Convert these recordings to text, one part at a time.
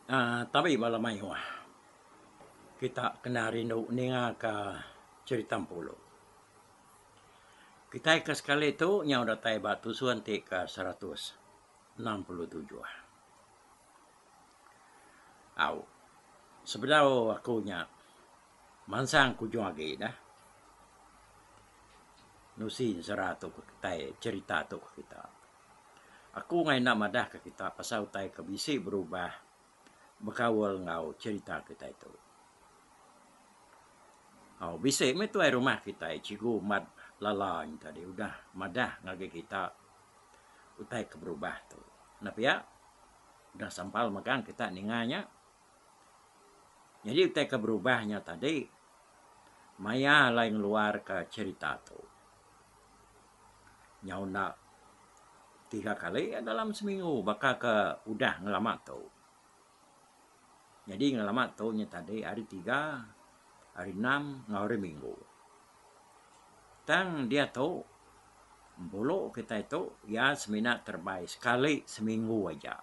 Tapi malam ayo kita kena rindu ninga ka cerita pulo. Kita ke sekali itu nya udah tay batu suan ka 167. Au. Sebenarnya aku nya mansang kujung lagi dah. Nusin serato ke tay cerita tu ke kita. Aku ngai nak madah ke kita pasal tay ke bisi berubah bekawal ngau cerita kita itu. Oh, bisa itu rumah kita cigu mad lalanya tadi udah madah ngage kita utai ke berubah tu. Napa ya? Udah sampal magang kita ninganya. Jadi utai ke berubahnya tadi maya lain luar ke cerita tu. Nyau nak 3 kali ya dalam seminggu bakal ke udah ngelamat tu. Jadi ngelamat tu nya tadi hari 3, hari 6, hari minggu. Tang dia tahu bolo kita itu ya semina terbaik sekali seminggu aja.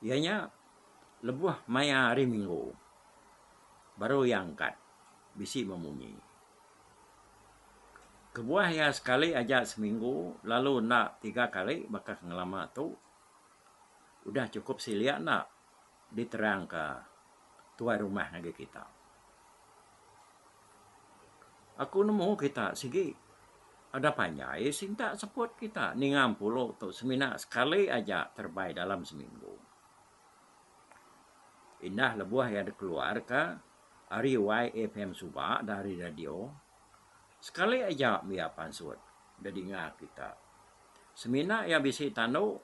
Ianya lebuh maya hari minggu baru yang angkat bisi memunyi. Kebuah ya sekali aja seminggu lalu nak 3 kali bakal ngelama tu udah cukup silia nak diterang ke tua rumah lagi kita. Aku nemu kita sigi ada panjai sinta support kita ningam pulo tu semina sekali aja terbaik dalam seminggu. Indah lebuah yang dikeluar ke hari YFM Subak dari radio. Sekali aja mia pansut jadi ngah kita. Semina ya bisi tanu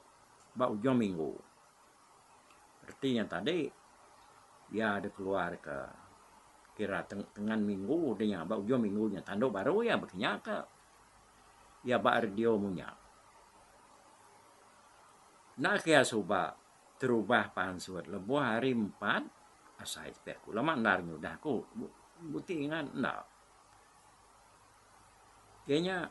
ba ujung minggu. Artinya tadi ya dikeluar ke kira tengah minggu dia ba ujung minggunya tanu baru ya begini ke ya ba radio munya. Nak kaya Subak terubah pansut lebuah hari 4 asai spekku lama narnya udah aku buti ingat ndak kayaknya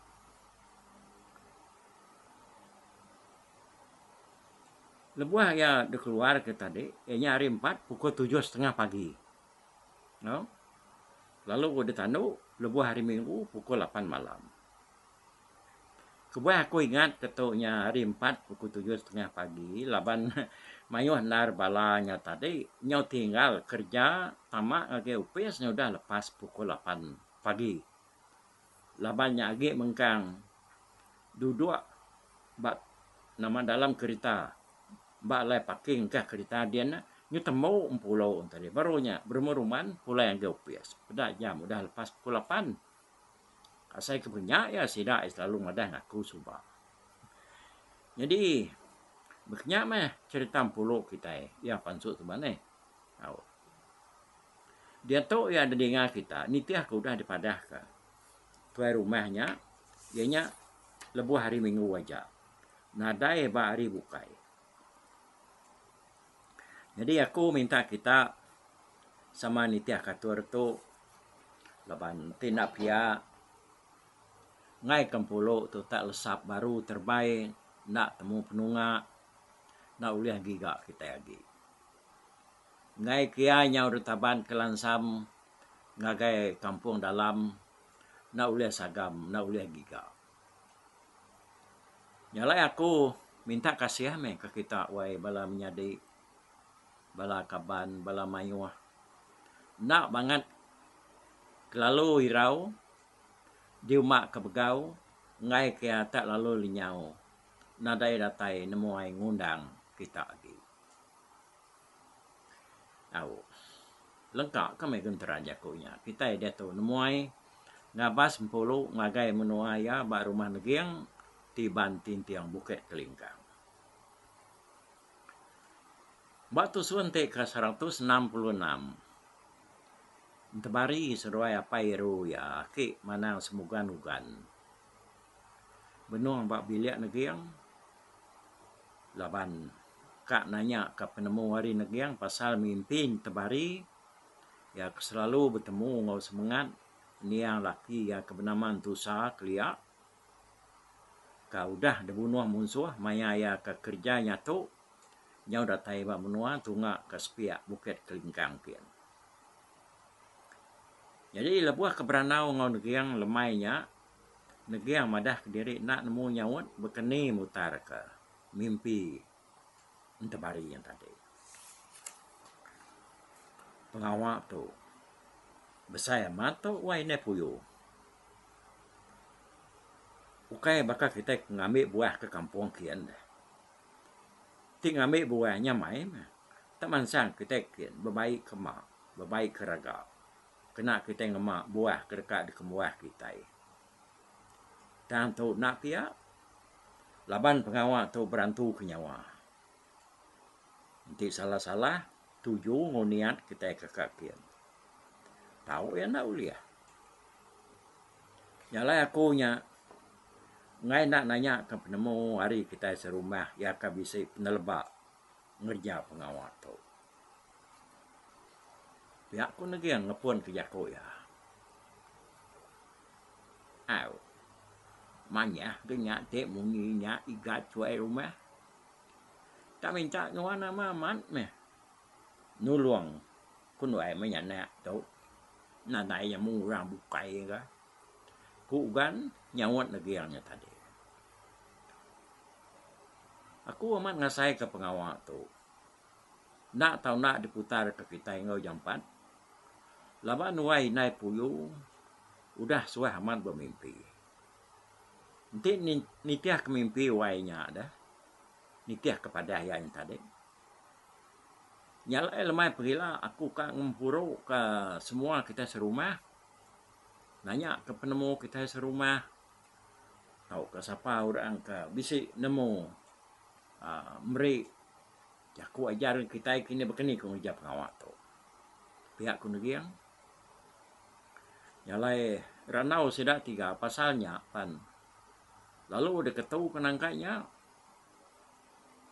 lebuah ya dikeluar ke tadi kayaknya hari 4 pukul 7:30 pagi no? Lalu gue ditandu lebuah hari minggu pukul 8 malam kebuah aku ingat ketuknya hari 4 pukul 7:30 pagi laban mayuh nar balanya tadi nyau tinggal kerja tamak ngage upes udah lepas pukul 8 pagi labannya age mengkang duduk bak nama dalam kereta bak lai parking kah kereta dia na nyu temu pulau tadi barunya bermeruman pulau yang geopias pada jam udah lepas pukul 8 asai kepunya ya sida selalu madah ngaku subah jadi beknya mah cerita pulau kita ya pansut tu mana dia tu ya ada dengar kita nitiah aku udah dipadah ke tuai rumahnya ianya lebuh hari minggu aja nadai ba hari bukai. Jadi aku minta kita sama nitiah katur tu laban tindak pia ngai kampulo tu tak lesap baru terbaik nak temu penunga nak uliah giga kita lagi. Ngai kia nyau rutaban kelansam ngagai kampung dalam nak uliah sagam nak uliah giga. Nyalai aku minta kasih me ke kita wai bala menyadi bala kaban bala mayuah nak banget lalu hirau di umak kebegau ngai kia tak lalu linyau nadai datai nemu ai ngundang kita lagi. Lengkap kami gentera jakunya kita dia tu nemu ai ngabas empulu ngagai menuaya ba rumah negiang tiban tintiang bukit kelingkang. Batu suante ke 166. Tebari seruai apa iru ya ki manang semugan-ugan. Benuang bak biliak negiang. Laban kak nanya ke penemu hari negiang pasal mimpin tebari. Ya selalu bertemu ngau semangat. Ni yang laki ya kebenaman tusa kelia. Ka udah debunuh musuh maya ya ke kerjanya tu Nyau datai ba menua tunga ke sepiak bukit kelingkang pian. Jadi lebuah keberanau ngau negiang lemainya, negiang madah kediri nak nemu nyawat berkeni mutar ke mimpi entebari yang tadi. Pengawak tu besaya mato wai ne puyo. Ukai bakal kita ngambil buah ke kampung kian dah. Ti ngambil buahnya mai mah. Taman sang kita kian berbaik ke mak, berbaik ke raga. Kena kita ngemak buah ke dekat di kemuah kita. Dan tu nak pia laban pengawak tu berantu ke nyawa. Nanti salah-salah tuju ngoniat kita ke kakian. Tahu ya nak uliah. Nyalai aku nya ngai nak nanya ke penemu hari kita serumah ya ka bisa penelebak ngerja pengawak tu. Pihak ku negiang ngepun ke jako ya. Au. Manya genya te munginya igat cuai rumah. Tak minta ngawan nama mat meh. Nuluang kun wai menyana tu. Nanai yang murang bukai ka. Ku gan nyawat negiangnya tadi. Aku amat ngasai ke pengawak tu. Nak tahu nak diputar ke kita ngau jampan. Laban wai nai puyu. Udah suah amat bermimpi. Nanti nitiah ke mimpi wainya ada. Nitiah kepada yang tadi. Nyalai lemai pergilah aku ka ngempuru ke semua kita serumah. Nanya ke penemu kita serumah. Tahu ke siapa orang ke bisi nemu. Meri. Aku ajar kita kini berkeni ke ngejap pengawak tu. Pihak ku negiang. Nyalai ranau sidak 3 pasalnya pan. Lalu dia ketemu kenangkanya.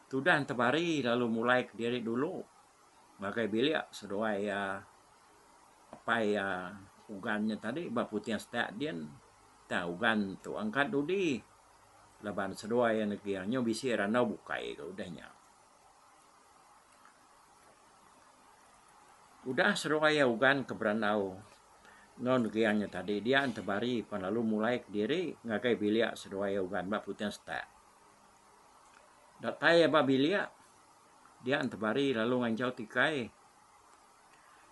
Tudan tebari lalu mulai ke diri dulu. Bagai bilik sedoai apa ya ugannya tadi baputian setak dian. Ta ugan tu angkat dudi. Laban sedoai yang negiangnya bisi ranau bukai ke udahnya. Udah sedoai ugan ke beranau. Non negiangnya tadi dia antebari pan lalu mulai ke diri ngakai bilik sedoai ugan baputian setak. Datai apa bilik dia antebari lalu ngancau tikai.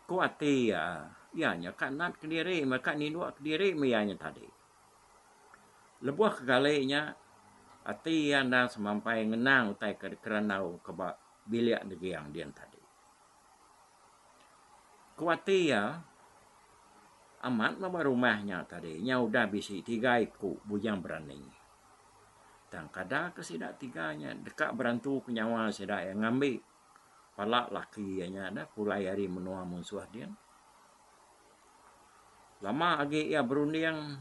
Ku ati ya nya kanat ke diri maka nindua ke diri mianya tadi. Lebuah kegalainya ati anda semampai ngenang utai ke keranau ke bilik negiang dia tadi. Ku ati ya amat nama rumahnya tadi. Nya udah bisi 3 iku bujang berani. Dan kadang kesidak 3-nya dekat berantu ke nyawa sidak yang ngambil palak laki nya ada pulai hari menua musuh dia. Lama agi ia berundiang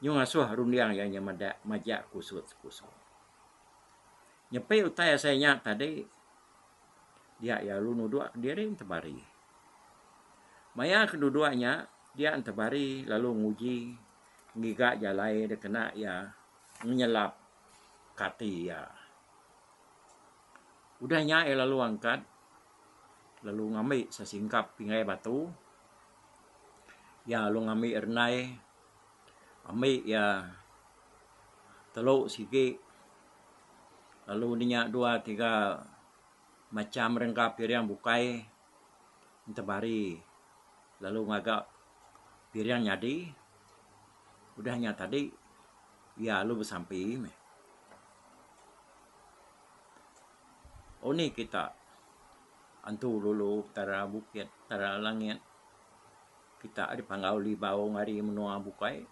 nyung asuh rundiang yang nyamada majak kusut. Nyepe utai saya tadi dia ya lunu dua diri tebari. Maya kedua-duanya dia antebari lalu nguji ngigak jalai dia kena ya menyelap kati ya. Udahnya lalu angkat lalu ngambil sesingkap pingai batu. Ya lalu ngambil ernai ambil ya teluk sikit. Lalu ninya 2-3 macam rengkap yang bukai antebari. Lalu ngagak piring nyadi. Udahnya tadi ya lu bersampai. Oh ni kita antu lulu tara bukit tara langit. Kita ada panggau libau ngari menua bukai.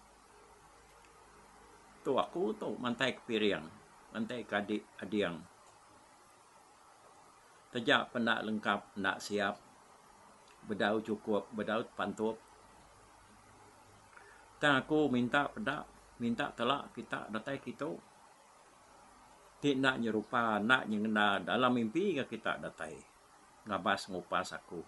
Tu aku tu mantai ke piring. Mantai ke adik adiang. Tejak pendak lengkap, pendak siap. Bedau cukup, bedau pantup. Dan aku minta pedak, minta telak kita datai kita. Tidak nyerupa, nak nyengena dalam mimpi ke kita datai. Ngabas ngupas aku.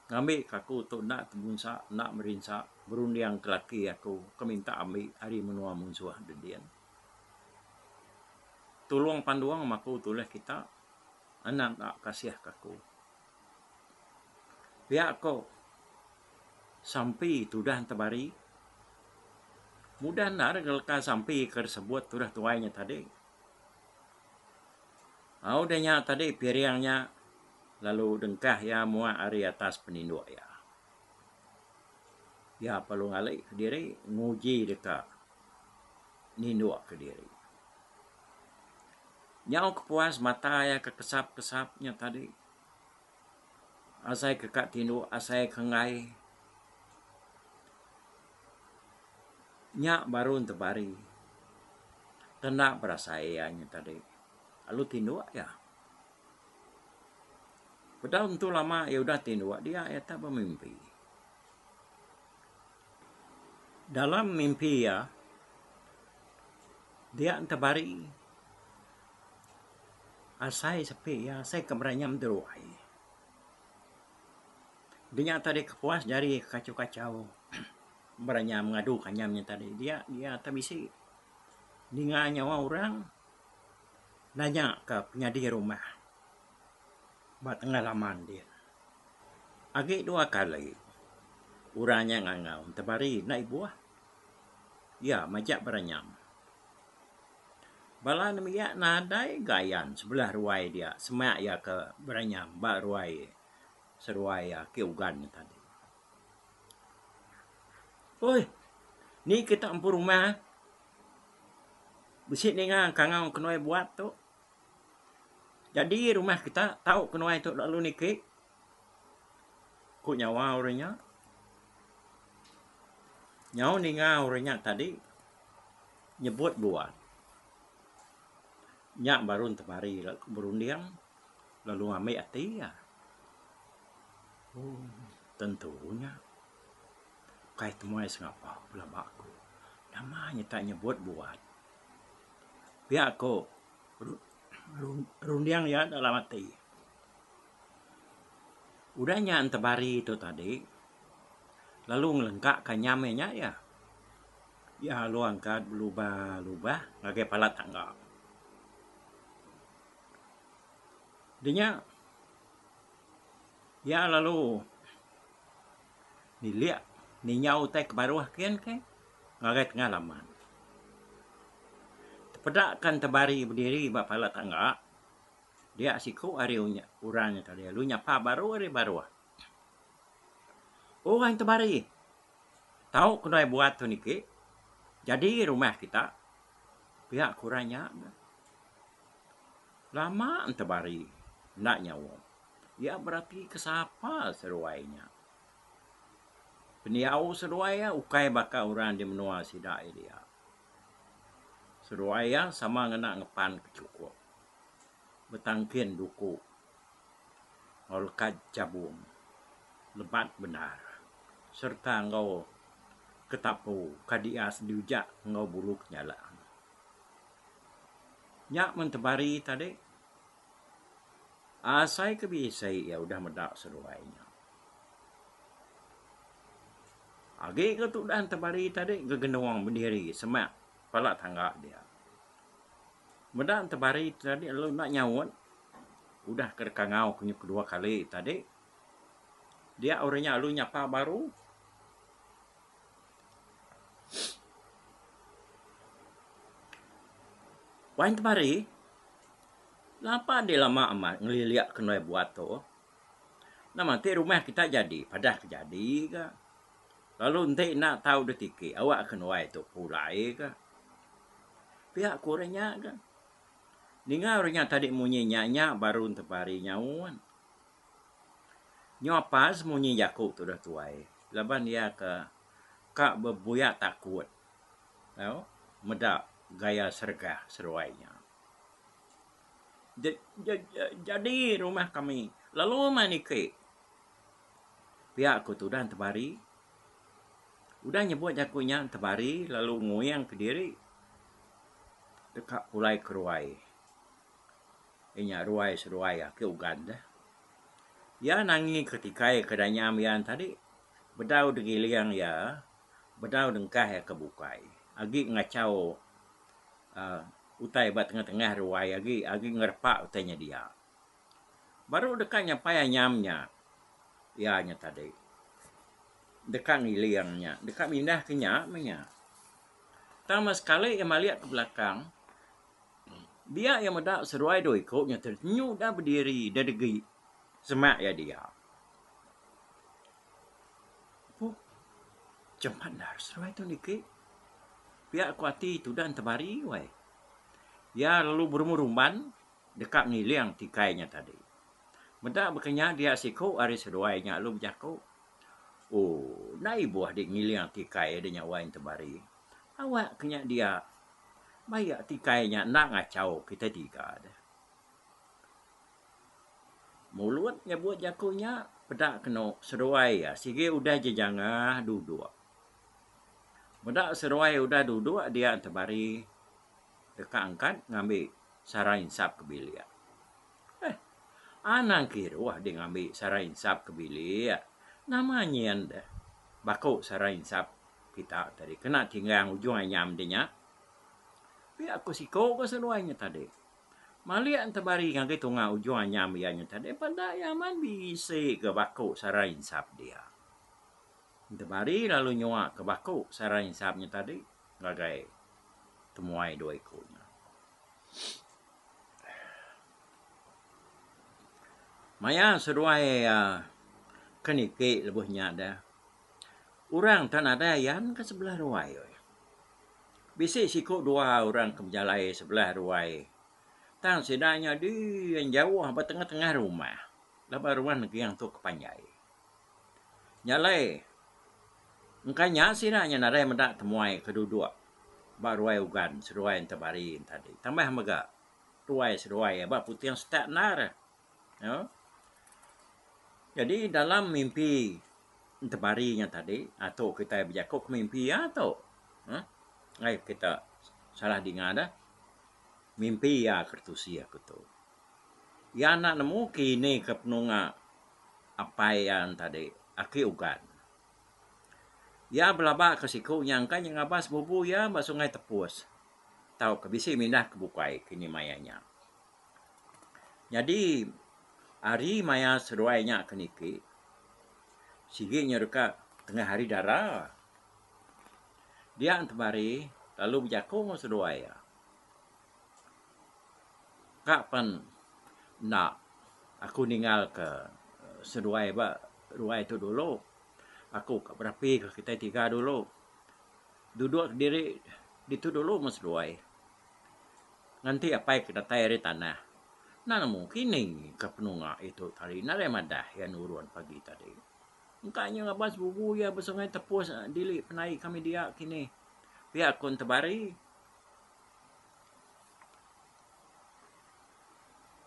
Ngambil kaku tu nak tembunsa, nak merinsak. Berundiang ke laki aku. Keminta ambil hari menua musuh dedian. Tolong panduang maku tulis kita. anak tak kasih kaku. Pihak ko sampai tudah tabari. Mudah nar ka sampai ke sebut tudah tuainya tadi. Audanya tadi piringnya lalu dengkah ya mua ari atas peninduk ya. Ya perlu ngalai ke diri nguji dekat ninduk ke diri. Nyau kepuas mata ya kekesap-kesapnya tadi. Asai kekak tinduk, asai kengai. Nyak baru tebari. Tenak berasaianya tadi. Lalu tinduk ya. Padahal untuk lama ya udah tinduk dia ya tak bermimpi. Dalam mimpi ya, dia tebari. Asai sepi ya, asai keberanyam teruai. Dia tadi kepuas dari kacau-kacau. Beranyam mengadu kanyamnya tadi. Dia tak bisa. Dengar nyawa orang. Nanya ke penyadi rumah. Buat pengalaman dia. Agi 2 kali. Urangnya ngangau. Tebari naik buah. Ya, majak beranyam. Bala demikian nadai gayan sebelah ruai dia. Semak ya ke beranyam. Bak ruai. Seruai ya ke ugan tadi. Oi, ni kita empur rumah. Besit ni ngang kangau kenoi buat tu. Jadi rumah kita tahu kenoi tu lalu nikik. Ku nyawa orangnya. Nyau ni ngang orangnya tadi. Nyebut buat. Nyak baru temari berundiang. Lalu ambil hati ya. Oh, tentunya. Kai temuai sengapa pula bakku. Namanya tak nyebut buat. Biar aku rundiang ya dalam hati. Udahnya antebari itu tadi. Lalu ngelengkak kanyamenya ya. Ya lu angkat lubah-lubah. Ngagai palat tangga. Dia ya lalu dilihat. Ni nyau tek baruah kian ke. Ngagai pengalaman. Pedakkan tebari berdiri bak palat tangga. Dia siku hari urangnya tadi. Lu nyapa baru hari baruah. Oh, yang tebari. Tahu kena buat tu niki. Jadi rumah kita. Pihak kurangnya. Lama tebari. Nak nyawa. Ya berarti kesapa seruainya. Peniau seruai ukai bakal orang di menua sidai dia. Seruai sama ngena ngepan kecukup. Betangkin duku. Ngolkat cabung. Lebat benar. Serta ngau ketapu. Kadias diujak ngau buluk nyala. Nyak mentebari tadi. Asai kebisai ya udah medak seruainya. Agi ke tu dan tebari tadi gegendong berdiri semak palak tangga dia. Medak tebari tadi lalu nak nyawut. Udah kerkangau punya kedua kali tadi. Dia orangnya lalu nyapa baru. Wain tebari. Lapa dia lama amat ngeliliak kena buat tu. Nama ti rumah kita jadi. Padah jadi ke. Lalu nanti nak tahu detik. Awak kena itu pulai ke. Pihak kurangnya ke. Dengar orangnya tadi munyi nyanyi baru tebari nyauan. Nyapas munyi jakuk tu dah tuai. Laban dia ke. Kak berbuyak takut. Tahu? Medak gaya sergah seruainya. Jadi rumah kami. Lalu manike. Pihak aku tu dah tebari. Udah nyebut jakunya tebari. Lalu nguyang ke diri. Dekat pulai ke ruai. Inya ruai seruai ke Uganda. Ya nangi ketika kedanya yang tadi. Bedau degiliang ya. Bedau dengkah ya kebukai. Agi ngacau. Utai bat tengah-tengah ruai. Agi ngerpak utainya dia. Baru dekatnya payah nyamnya. Ianya tadi. Dekat ngiliangnya. Dekat pindah ke nyamnya. Pertama sekali yang melihat ke belakang. Dia yang mendak seruai do ikutnya ternyuh dah berdiri dah degi. Semak ya dia. Oh, cepat dah seruai tu dikit. Pihak kuati tu dan terbari wai. Ya lalu berumur-umban dekat ngiliang tikainya tadi. Mendak berkenya dia siku hari seruainya lalu berjaku. Oh, nai buah di ngiliang tikai adanya wain terbari. Awak kenya dia. Bayak tikainya nak ngacau kita tiga dah. Mulutnya buat jakunya pedak kena seruai ya. Sige udah jejangah duduk. Pedak seruai udah duduk dia terbari dekat angkat ngambil sarai insap ke bilik. Anang kira wah dia ngambil sarai insap ke bilik. Namanya anda bakau sarai insap kita tadi kena tinggal ujung anyam dia. Tapi aku siko ke seruainya tadi. Malian terbari ngagai tunga ujung anyam ianya tadi pada yaman bisa ke bakau sarai insap dia. Terbari lalu nyuak ke bakau sarai insapnya tadi ngagai temuai dua ikutnya. Maya seruai keniki lebihnya ada. Orang tan ada yan ke sebelah ruai. Bisi siku dua orang ke berjalai sebelah ruai. Tang sedanya di yang jauh apa tengah-tengah rumah. Lepas rumah negeri yang tu kepanjai. Nyalai. Engkanya sidanya narai mendak temuai kedua-dua. Ba ruai ugan seruai yang terbari tadi. Tambah mega ruai seruai ba putih yang setak nar. Ya. Jadi dalam mimpi terbarinya tadi atau kita berjakuk mimpi atau kita salah dengar dah. Mimpi ya kertusi aku tu. Ya nak nemu kini ke penunga apa yang tadi aki ugan. Ya belabak ke siku yang kan yang abas bubu ya ba sungai tepus. Tahu ke bisi mindah ke bukai kini mayanya. Jadi hari maya seruainya keniki. Siginya dekat tengah hari darah. Dia antebari lalu berjakung seruai ya. Kapan nak aku ninggal ke seruai ba ruai itu dulu. Aku ke berapi ke kita tiga dulu. Duduk diri itu dulu mas seruai. Nanti apa yang kita tayari tanah. Nah mungkin ini ke penunga itu tadi nare madah yang uruan pagi tadi. Engkanya ngabas bubu ya bersungai tepus dili penai kami dia kini. Pihak kun tebari.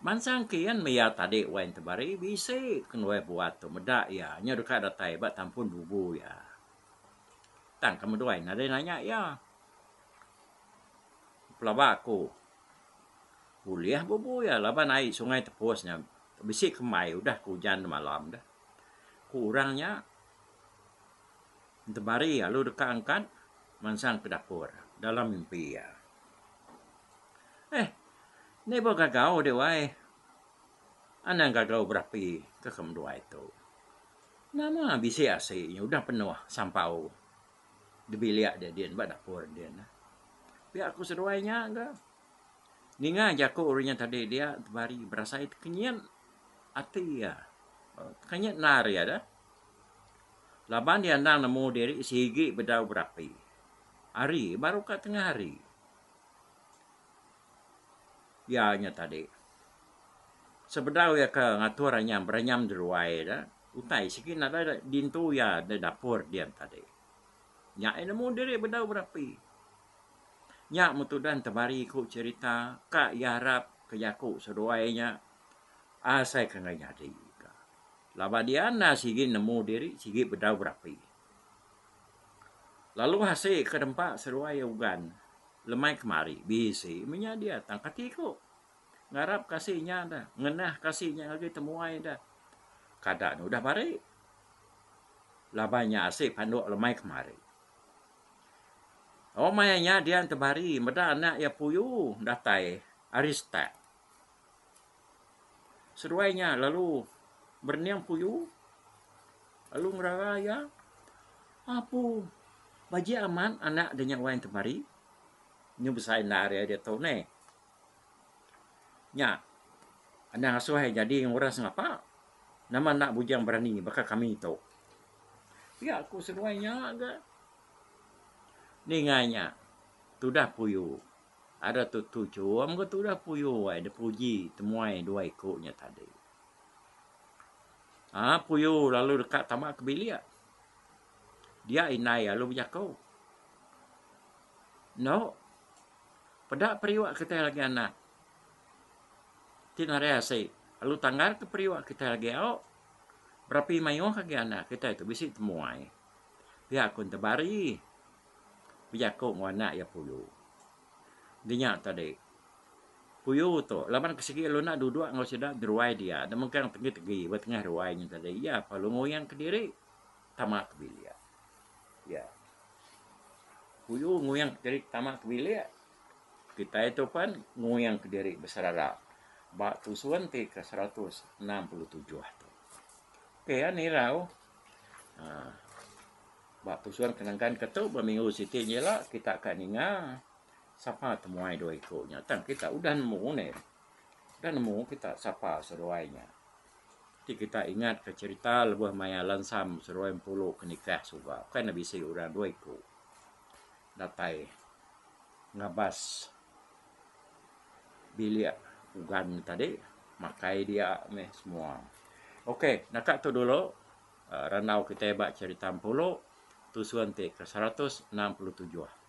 Mansang kian maya tadi wain tebari bisa kenwai buat tu medak ya. Nya dekat datai bat tampun bubu ya. Tang kamu doain ada nanya ya. Pelaba aku. Kuliah bubu ya laba naik sungai tepusnya. Bisi kemai udah hujan malam dah. Kurangnya tebari ya lu dekat angkat mansang ke dapur dalam mimpi ya. Ni bo gagau de wai. Anang gagau berapi ke kemdua itu. Nama bisi aslinya udah penuh sampau. Di bilik dia buat dapur dia. Biar aku seruainya enggak. Ninga jaku urinya tadi dia tebari berasa itu kenyan ati ya. Kenyan nar ya dah. Laban dia nang nemu diri sigi bedau berapi. Hari baru ke tengah hari. Ya nya tadi. Sebedau ya ke ngaturannya beranyam di ruai dah. Utai sikit ada dintu ya di dapur dia tadi. Nya nemu diri bedau berapi. Nya mutudan tebari ku cerita kak yarap ke jaku seruainya. Asai ke ngajadi. Laba dia na sigi nemu diri sigi bedau berapi. Lalu hasil ke tempat seruai ugan. Lemai kemari bisi menya dia tangkatiku. Ngarap kasihnya dah, ngenah kasihnya lagi temuai dah. Kadang udah bari. Labanya asik panduk lemai kemari. Oh mayanya dia tebari, meda anak ya puyu datai arista. seruainya lalu berniang puyu, lalu ngeraya, apa baji aman anak dengan wain temari, nyu besar na area dia tahu ne, nya, anak asuh jadi orang sengapa, nama nak bujang berani, bakal kami tahu. Ya aku seruainya agak, ninganya, tudah puyu, ada tujuh, amgo tudah puyu, ada puji, temuai dua ikutnya tadi. Puyu lalu dekat tamak kebilia. Dia inai lalu berjakau. No. Pada periwak kita lagi anak. Tinare asai. Lalu tanggal ke periwak kita lagi au. Berapi mayo lagi anak kita itu bisi temuai. Dia akun tebari. Berjakau ngwana ya puyu. Dinya tadi. Puyu tu, laman kesegi lu nak duduk ngau sedap ruai dia. Dan mungkin tegi buat tengah ruainya tadi. Ya, kalau ngoyang ke diri, tamak kebilia. Ya. Puyu ngoyang ke diri tamak kebilia. Kita itu kan ngoyang ke diri beserara. Bak tusuan ke 167 tu. Oke, ni rau. Bak tusuan kenangkan ketu berminggu siti nyela kita akan ingat. Sapa temuai dua ikutnya. Tan kita udah nemu nih. Udah nemu kita sapa seruainya. Jadi kita ingat ke cerita lebuh maya lansam seruai puluh ke nikah suka. Kan bisa udah dua ikut. Datai ngabas bilik ugan tadi. Makai dia semua. Oke, nakak tu dulu. Ranau kita bak cerita puluh. Tusuan ke 167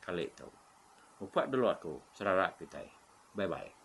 kali itu. Upak dulu aku, serarak kita. Bye-bye.